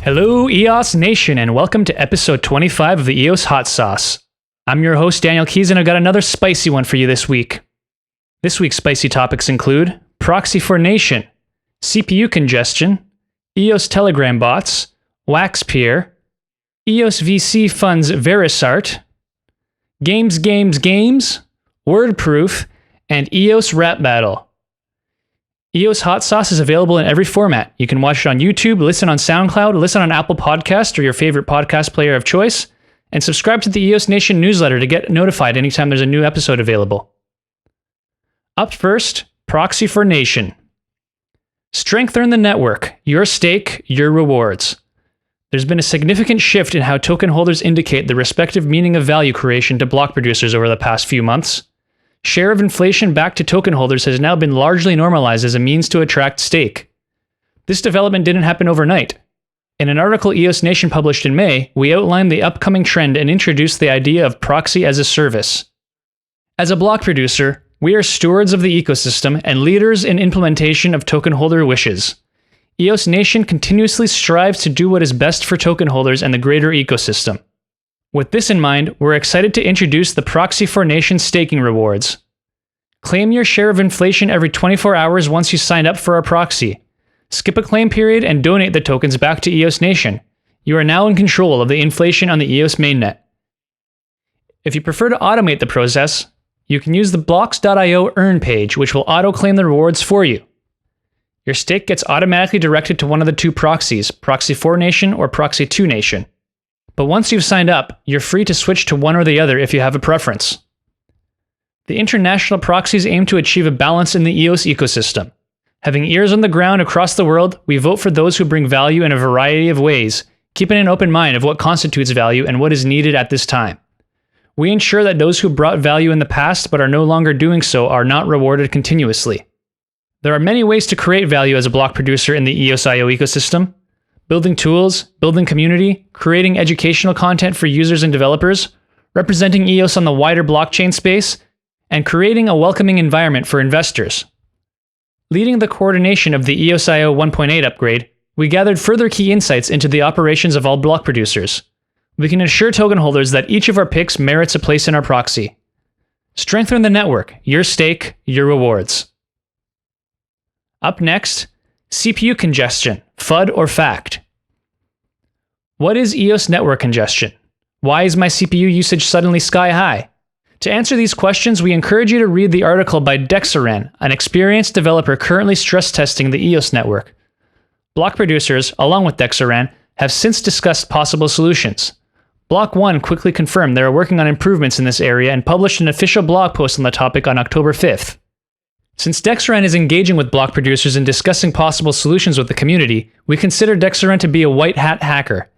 Hello, EOS Nation, and welcome to episode 25 of the EOS Hot Sauce. I'm your host, Daniel Keys, and I've got another spicy one for you this week. This week's spicy topics include Proxy4Nation, CPU congestion, EOS Telegram bots, WAXpeer, EOS VC funds Verisart, games, WordProof, and EOS Rap Battle. EOS Hot Sauce is available in every format. You can watch it on YouTube, listen on SoundCloud, listen on Apple Podcast or your favorite podcast player of choice, and subscribe to the EOS Nation newsletter to get notified anytime there's a new episode available. Up first, Proxy4Nation. Strengthen the network. Your stake, your rewards. There's been a significant shift in how token holders indicate the respective meaning of value creation to block producers over the past few months. Share of inflation back to token holders has now been largely normalized as a means to attract stake. This development didn't happen overnight. In an article EOS Nation published in May, we outlined the upcoming trend and introduced the idea of proxy as a service. As a block producer, we are stewards of the ecosystem and leaders in implementation of token holder wishes. EOS Nation continuously strives to do what is best for token holders and the greater ecosystem. With this in mind, we're excited to introduce the Proxy4Nation staking rewards. Claim your share of inflation every 24 hours once you sign up for our proxy. Skip a claim period and donate the tokens back to EOS Nation. You are now in control of the inflation on the EOS mainnet. If you prefer to automate the process, you can use the Blocksio Earn page, which will auto-claim the rewards for you. Your stake gets automatically directed to one of the two proxies, Proxy4Nation or Proxy2Nation. But once you've signed up, you're free to switch to one or the other if you have a preference. The international proxies aim to achieve a balance in the EOS ecosystem. Having ears on the ground across the world, we vote for those who bring value in a variety of ways, keeping an open mind of what constitutes value and what is needed at this time. We ensure that those who brought value in the past but are no longer doing so are not rewarded continuously. There are many ways to create value as a block producer in the EOSIO ecosystem. Building tools, building community, creating educational content for users and developers, representing EOS on the wider blockchain space, and creating a welcoming environment for investors. Leading the coordination of the EOSIO 1.8 upgrade, we gathered further key insights into the operations of all block producers. We can assure token holders that each of our picks merits a place in our proxy. Strengthen the network, your stake, your rewards. Up next, CPU congestion, FUD or fact. What is EOS network congestion? Why is my CPU usage suddenly sky high? To answer these questions, we encourage you to read the article by Dexaran, an experienced developer currently stress testing the EOS network. Block producers, along with Dexaran, have since discussed possible solutions. Block One quickly confirmed they are working on improvements in this area and published an official blog post on the topic on October 5th. Since Dexaran is engaging with block producers and discussing possible solutions with the community, we consider Dexaran to be a white hat hacker.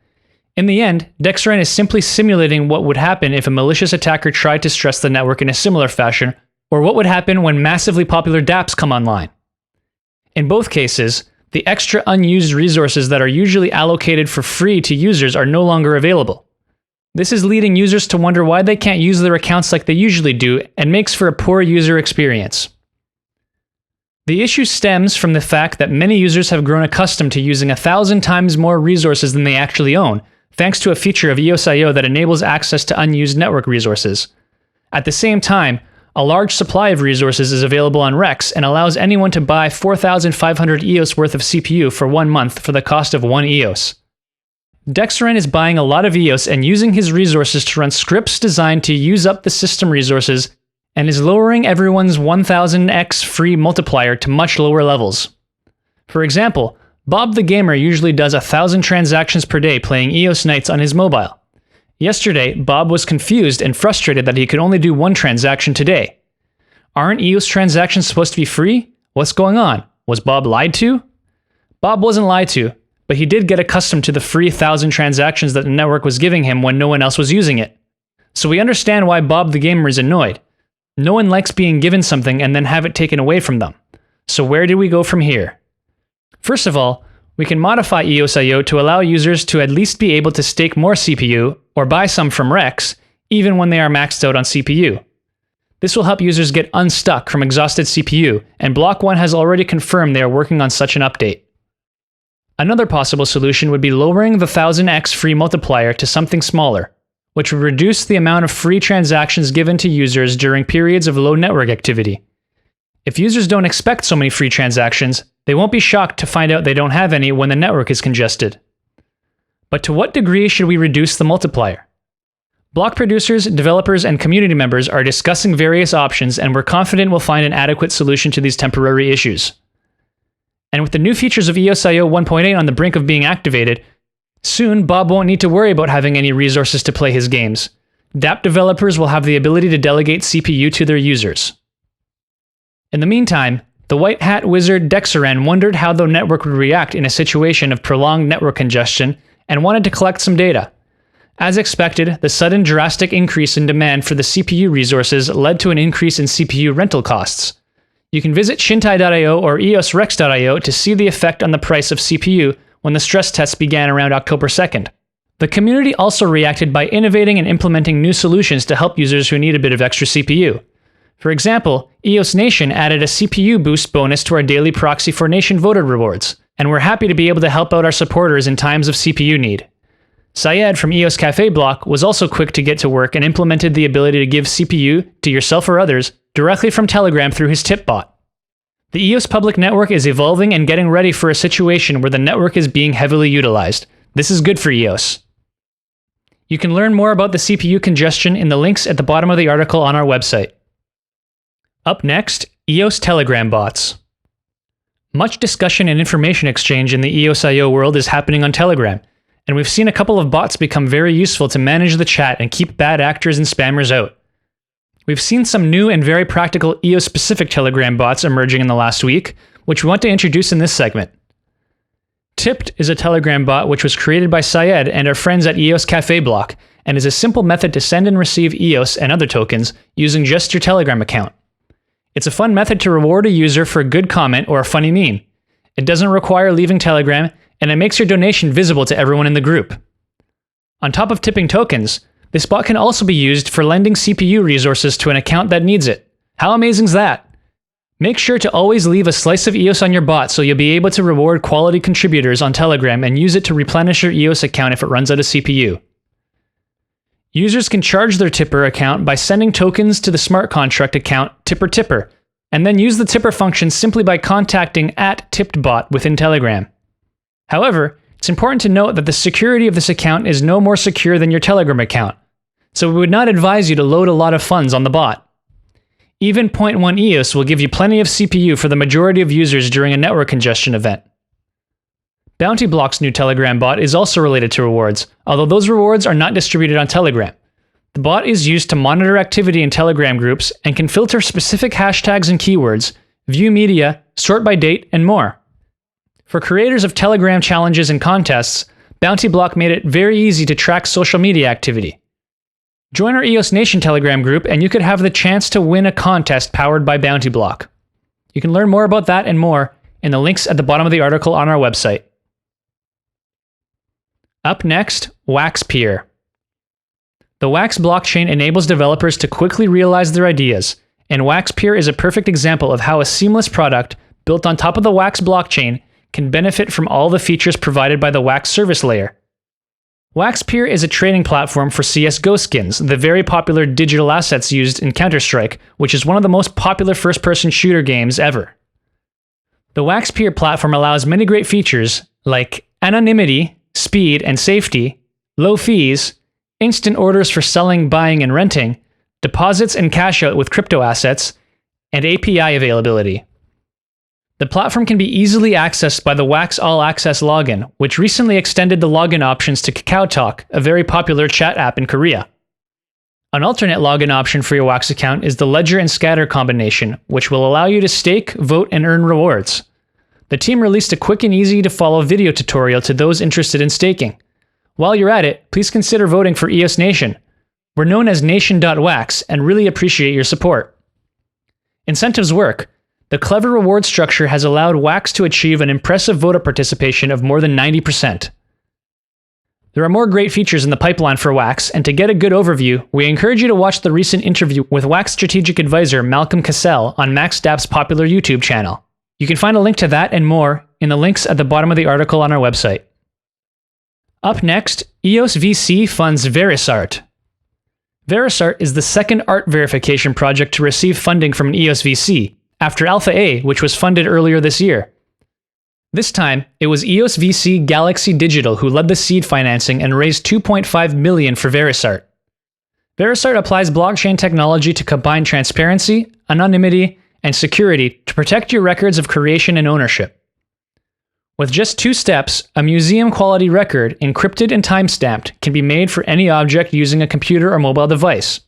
In the end, Dexaran is simply simulating what would happen if a malicious attacker tried to stress the network in a similar fashion, or what would happen when massively popular dApps come online. In both cases, the extra unused resources that are usually allocated for free to users are no longer available. This is leading users to wonder why they can't use their accounts like they usually do and makes for a poor user experience. The issue stems from the fact that many users have grown accustomed to using 1,000 times more resources than they actually own, thanks to a feature of EOSIO that enables access to unused network resources. At the same time, a large supply of resources is available on Rex and allows anyone to buy 4,500 EOS worth of CPU for 1 month for the cost of 1 EOS. Dexaran is buying a lot of EOS and using his resources to run scripts designed to use up the system resources and is lowering everyone's 1000x free multiplier to much lower levels. For example, Bob the Gamer usually does 1,000 transactions per day playing EOS Nights on his mobile. Yesterday, Bob was confused and frustrated that he could only do 1 transaction today. Aren't EOS transactions supposed to be free? What's going on? Was Bob lied to? Bob wasn't lied to, but he did get accustomed to the free 1,000 transactions that the network was giving him when no one else was using it. So we understand why Bob the Gamer is annoyed. No one likes being given something and then have it taken away from them. So where do we go from here? First of all, we can modify EOSIO to allow users to at least be able to stake more CPU or buy some from Rex, even when they are maxed out on CPU. This will help users get unstuck from exhausted CPU, and Block One has already confirmed they are working on such an update. Another possible solution would be lowering the 1000x free multiplier to something smaller, which would reduce the amount of free transactions given to users during periods of low network activity. If users don't expect so many free transactions, they won't be shocked to find out they don't have any when the network is congested. But to what degree should we reduce the multiplier? Block producers, developers, and community members are discussing various options, and we're confident we'll find an adequate solution to these temporary issues. And with the new features of EOSIO 1.8 on the brink of being activated, soon Bob won't need to worry about having any resources to play his games. dApp developers will have the ability to delegate CPU to their users. In the meantime, the white hat wizard Dexeren wondered how the network would react in a situation of prolonged network congestion and wanted to collect some data. As expected, the sudden drastic increase in demand for the CPU resources led to an increase in CPU rental costs. You can visit Shintai.io or EOSRex.io to see the effect on the price of CPU when the stress tests began around October 2nd. The community also reacted by innovating and implementing new solutions to help users who need a bit of extra CPU. For example, EOS Nation added a CPU boost bonus to our daily Proxy4Nation voter rewards, and we're happy to be able to help out our supporters in times of CPU need. Syed from EOS Cafe Block was also quick to get to work and implemented the ability to give CPU to yourself or others directly from Telegram through his tip bot. The EOS public network is evolving and getting ready for a situation where the network is being heavily utilized. This is good for EOS. You can learn more about the CPU congestion in the links at the bottom of the article on our website. Up next, EOS Telegram bots. Much discussion and information exchange in the EOSIO world is happening on Telegram, and we've seen a couple of bots become very useful to manage the chat and keep bad actors and spammers out. We've seen some new and very practical EOS-specific Telegram bots emerging in the last week, which we want to introduce in this segment. Tipped is a Telegram bot which was created by Syed and our friends at EOS Cafe Block, and is a simple method to send and receive EOS and other tokens using just your Telegram account. It's a fun method to reward a user for a good comment or a funny meme. It doesn't require leaving Telegram, and it makes your donation visible to everyone in the group. On top of tipping tokens, this bot can also be used for lending CPU resources to an account that needs it. How amazing is that? Make sure to always leave a slice of EOS on your bot so you'll be able to reward quality contributors on Telegram and use it to replenish your EOS account if it runs out of CPU. Users can charge their Tipper account by sending tokens to the smart contract account Tipper, and then use the Tipper function simply by contacting @TippedBot within Telegram. However, it's important to note that the security of this account is no more secure than your Telegram account, so we would not advise you to load a lot of funds on the bot. Even 0.1 EOS will give you plenty of CPU for the majority of users during a network congestion event. Bounty Block's new Telegram bot is also related to rewards, although those rewards are not distributed on Telegram. The bot is used to monitor activity in Telegram groups and can filter specific hashtags and keywords, view media, sort by date, and more. For creators of Telegram challenges and contests, Bounty Block made it very easy to track social media activity. Join our EOS Nation Telegram group and you could have the chance to win a contest powered by Bounty Block. You can learn more about that and more in the links at the bottom of the article on our website. Up next, WAXpeer. The Wax blockchain enables developers to quickly realize their ideas, and WAXpeer is a perfect example of how a seamless product built on top of the Wax blockchain can benefit from all the features provided by the Wax service layer. WAXpeer is a trading platform for CSGO skins, the very popular digital assets used in Counter-Strike, which is one of the most popular first-person shooter games ever. The WAXpeer platform allows many great features like anonymity, speed and safety, low fees, instant orders for selling, buying, and renting, deposits and cash out with crypto assets, and API availability. The platform can be easily accessed by the Wax All Access login, which recently extended the login options to KakaoTalk, a very popular chat app in Korea. An alternate login option for your Wax account is the Ledger and Scatter combination, which will allow you to stake, vote, and earn rewards. The team released a quick and easy to follow video tutorial to those interested in staking. While you're at it, please consider voting for EOS Nation. We're known as Nation.wax and really appreciate your support. Incentives work. The clever reward structure has allowed Wax to achieve an impressive voter participation of more than 90%. There are more great features in the pipeline for Wax, and to get a good overview, we encourage you to watch the recent interview with Wax strategic advisor Malcolm Cassell on Max Dapp's popular YouTube channel. You can find a link to that and more in the links at the bottom of the article on our website. Up next, EOS VC funds Verisart. Verisart is the second art verification project to receive funding from an EOS VC, after Alpha A, which was funded earlier this year. This time, it was EOS VC Galaxy Digital who led the seed financing and raised $2.5 million for Verisart. Verisart applies blockchain technology to combine transparency, anonymity, and security to protect your records of creation and ownership. With just 2 steps, a museum-quality record, encrypted and timestamped, can be made for any object using a computer or mobile device.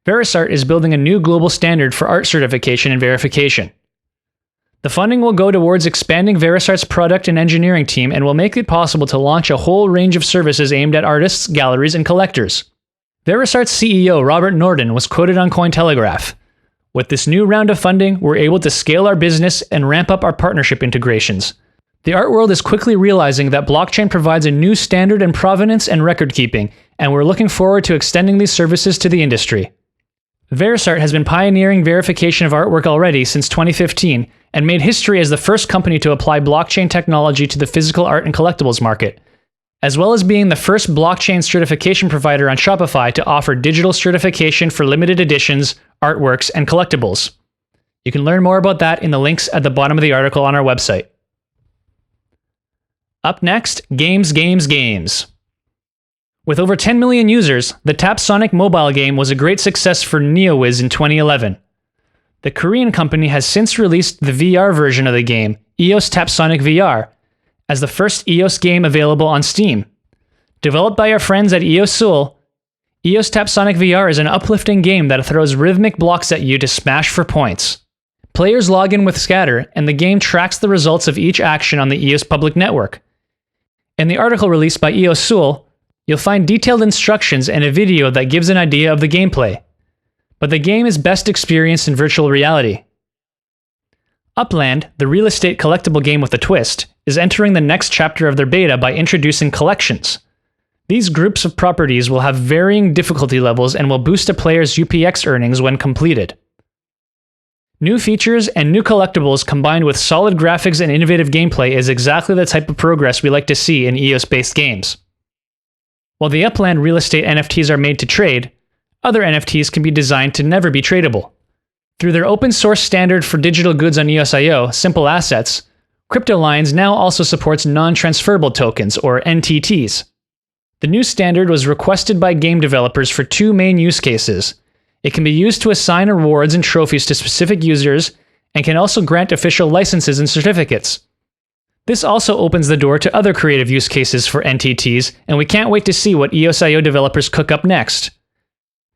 Verisart is building a new global standard for art certification and verification. The funding will go towards expanding Verisart's product and engineering team and will make it possible to launch a whole range of services aimed at artists, galleries, and collectors. Verisart's CEO, Robert Norden, was quoted on Cointelegraph. With this new round of funding, we're able to scale our business and ramp up our partnership integrations. The art world is quickly realizing that blockchain provides a new standard in provenance and record keeping, and we're looking forward to extending these services to the industry. Verisart has been pioneering verification of artwork already since 2015 and made history as the first company to apply blockchain technology to the physical art and collectibles market, as well as being the first blockchain certification provider on Shopify to offer digital certification for limited editions, artworks, and collectibles. You can learn more about that in the links at the bottom of the article on our website. Up next, games. With over 10 million users, the Tapsonic mobile game was a great success for NeoWiz in 2011. The Korean company has since released the VR version of the game, EOS Tapsonic VR, as the first EOS game available on Steam. Developed by our friends at EOSIO, EOS Tapsonic VR is an uplifting game that throws rhythmic blocks at you to smash for points. Players log in with Scatter, and the game tracks the results of each action on the EOS public network. In the article released by EOSIO, you'll find detailed instructions and a video that gives an idea of the gameplay. But the game is best experienced in virtual reality. Upland, the real estate collectible game with a twist, is entering the next chapter of their beta by introducing collections. These groups of properties will have varying difficulty levels and will boost a player's UPX earnings when completed. New features and new collectibles combined with solid graphics and innovative gameplay is exactly the type of progress we like to see in EOS-based games. While the Upland real estate NFTs are made to trade, other NFTs can be designed to never be tradable. Through their open source standard for digital goods on EOSIO, Simple Assets, CryptoLines now also supports non-transferable tokens, or NTTs. The new standard was requested by game developers for 2 main use cases. It can be used to assign rewards and trophies to specific users, and can also grant official licenses and certificates. This also opens the door to other creative use cases for NTTs, and we can't wait to see what EOSIO developers cook up next.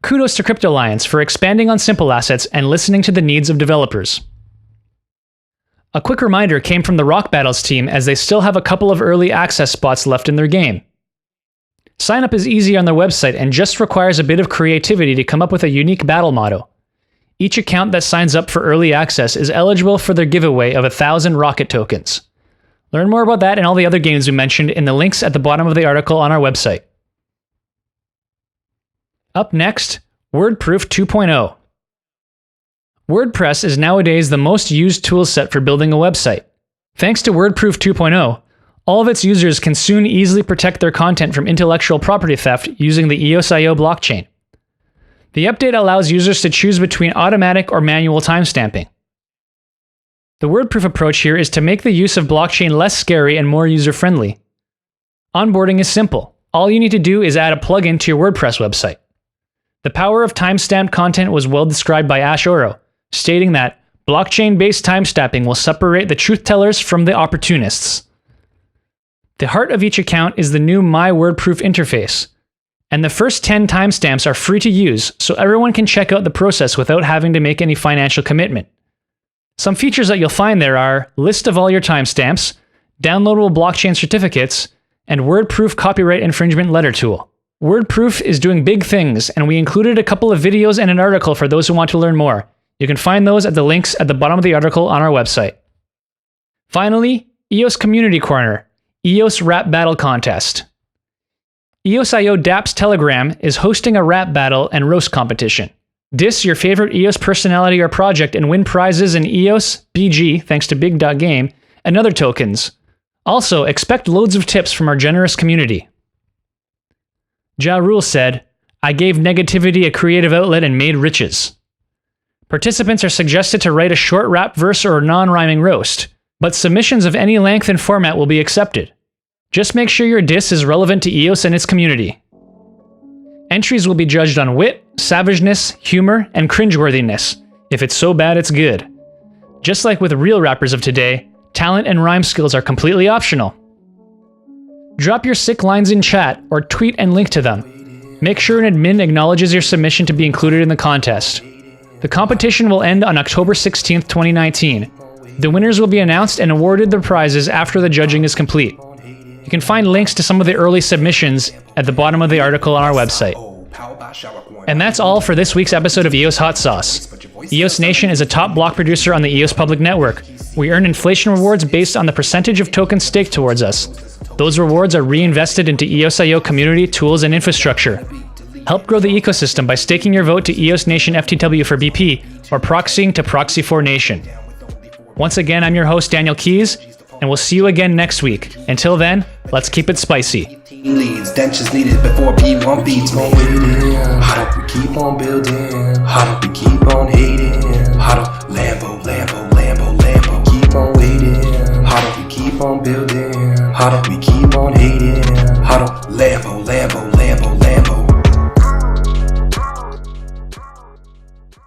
Kudos to CryptoLines for expanding on Simple Assets and listening to the needs of developers. A quick reminder came from the Rock Battles team, as they still have a couple of early access spots left in their game. Sign up is easy on their website and just requires a bit of creativity to come up with a unique battle motto. Each account that signs up for early access is eligible for their giveaway of 1,000 rocket tokens. Learn more about that and all the other games we mentioned in the links at the bottom of the article on our website. Up next, WordProof 2.0. WordPress is nowadays the most used toolset for building a website. Thanks to WordProof 2.0, all of its users can soon easily protect their content from intellectual property theft using the EOSIO blockchain. The update allows users to choose between automatic or manual timestamping. The WordProof approach here is to make the use of blockchain less scary and more user-friendly. Onboarding is simple. All you need to do is add a plugin to your WordPress website. The power of timestamped content was well described by Ash Oro, stating that blockchain-based timestamping will separate the truth-tellers from the opportunists. The heart of each account is the new My WordProof interface, and the first 10 timestamps are free to use, so everyone can check out the process without having to make any financial commitment. Some features that you'll find there are list of all your timestamps, downloadable blockchain certificates, and WordProof copyright infringement letter tool. WordProof is doing big things, and we included a couple of videos and an article for those who want to learn more. You can find those at the links at the bottom of the article on our website. Finally, EOS Community Corner, EOS Rap Battle Contest. EOSIO dApps Telegram is hosting a rap battle and roast competition. Diss your favorite EOS personality or project and win prizes in EOS BG, thanks to Big.Game, and other tokens. Also, expect loads of tips from our generous community. Ja Rule said, I gave negativity a creative outlet and made riches. Participants are suggested to write a short rap verse or non-rhyming roast, but submissions of any length and format will be accepted. Just make sure your diss is relevant to EOS and its community. Entries will be judged on wit, savageness, humor, and cringeworthiness. If it's so bad, it's good. Just like with real rappers of today, talent and rhyme skills are completely optional. Drop your sick lines in chat or tweet and link to them. Make sure an admin acknowledges your submission to be included in the contest. The competition will end on October 16th, 2019. The winners will be announced and awarded their prizes after the judging is complete. You can find links to some of the early submissions at the bottom of the article on our website. And that's all for this week's episode of EOS Hot Sauce. EOS Nation is a top block producer on the EOS public network. We earn inflation rewards based on the percentage of tokens staked towards us. Those rewards are reinvested into EOSIO community, tools, and infrastructure. Help grow the ecosystem by staking your vote to EOS Nation FTW for BP or proxying to Proxy4Nation. Once again, I'm your host, Daniel Keys, and we'll see you again next week. Until then, let's keep it spicy. Leads, dentures needed before P1 beats me. How do we keep on building? How do we keep on hating? How do Lambo, Lambo.